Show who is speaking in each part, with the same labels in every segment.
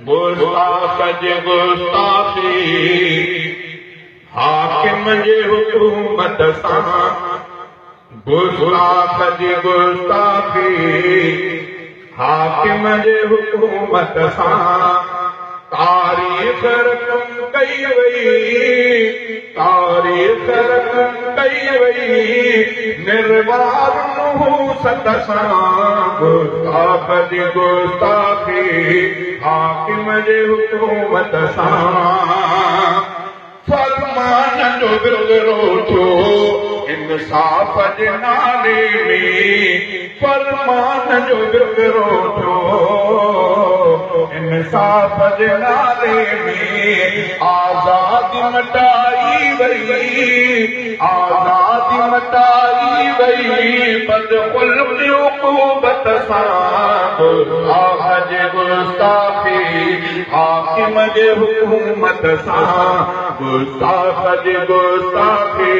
Speaker 1: गुस्ताख जे गुस्ताखी हाकिम जे हुकूमत सां, गुस्ताख जी गुस्ताखी हाकिम जे हुकूमत सां, तारीख़ रक़म कई वई, तारीख़ रक़म कई वई, निर्वार नहूसत सां, गुस्ताख जी गुस्ताखी हाकिम जे हुकूमत सां। फरमान जो विरदरो थियो इंसाफ़ जे नाले में, फरमान जो विरदरो थियो इंसाफ़ जे नाले में, आज़ादी मटाई वई, आज़ादी मटाई वई, बदख़ुल्क़ी उक़ूबत सां, गुस्ताख जे गुस्ताखी हाकिम जे हुकूमत सां, गुस्ताख जे गुस्ताखी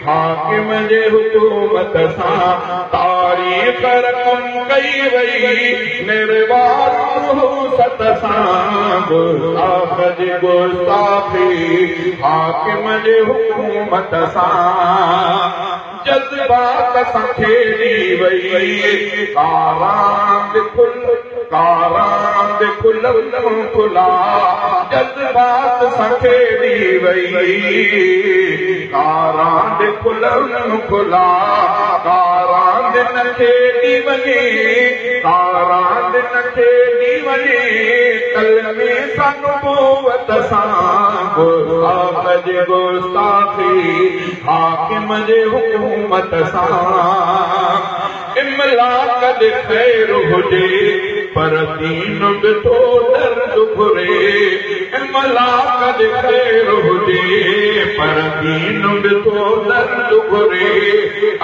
Speaker 1: हाकिम जे हुकूमत सां, तारीख़ रक़म कई वई, निर्वार नहूसत सां, गुस्ताख जे गुस्ताखी हाकिम जे हुकूमत सां। जज़्बात सां खेॾी वई, कारां खुलम खुला, जज़्बात सां खेॾी वई, कारां खुलम खुला, कारां न खेॾी वञे, कारां न खेॾी वञे, कलमे सां नबूवत सां, गुस्ताख जे गुस्ताखी हाकिम जे हुकूमत सां। इमलाक दे ख़ैर हुजे पर दीन बि थो दर्द घुरे, इमलाक दे ख़ैर हुजे पर दीन बि थो दर्द घुरे,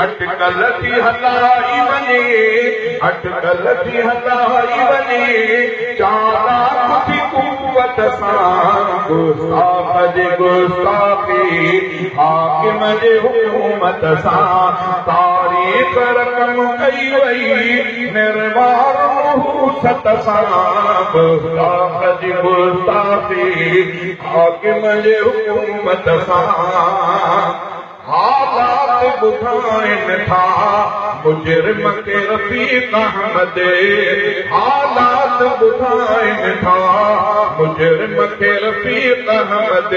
Speaker 1: अटकल थी हलाई वञे, अटकल थी हलाई वञे, चालाक थी कुवत सां, गुस्ताख जे गुस्ताखी हाकिम जे हुकूमत सां, तारीख़ रक़म कई वई, निर्वार नहूसत सां, गुस्ताख जी गुस्ताखी हाकिम जे हुकूमत सां। हालात ॿुधाइनि था मुजरिम खे रफ़ीक़ अहमद, हालात ॿुधाइनि था मुजरिम खे रफ़ीक़ अहमद,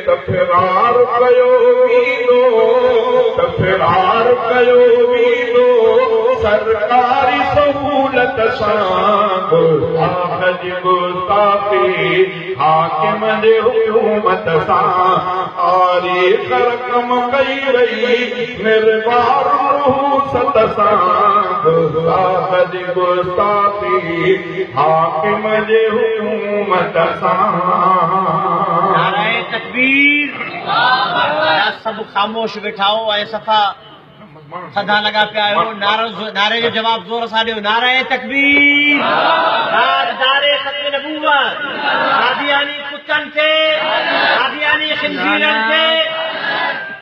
Speaker 1: त फ़िरार कयो वेंदो, त फ़िरार कयो वेंदो, सरकारी सहूलत सां, गुस्ताख जी गुस्ताखी हाकिम जे हुकूमत सां, तारीख़ रक़म कई वई, निर्वार नहूसत सां, गुस्ताख जी गुस्ताखी हाकिम जे हुकूमत सां।
Speaker 2: नारे तकबीर। सब ख़ामोश वेठाओ ऐं सफ़ा सदा लगा पिया आहियो, नारे जो जवाब ज़ोर सां ॾियो, नारे तकबीर, नारे ख़त्म नबूवत, कादियानी कुतनि खे, कादियानी ख़िंज़ीरनि खे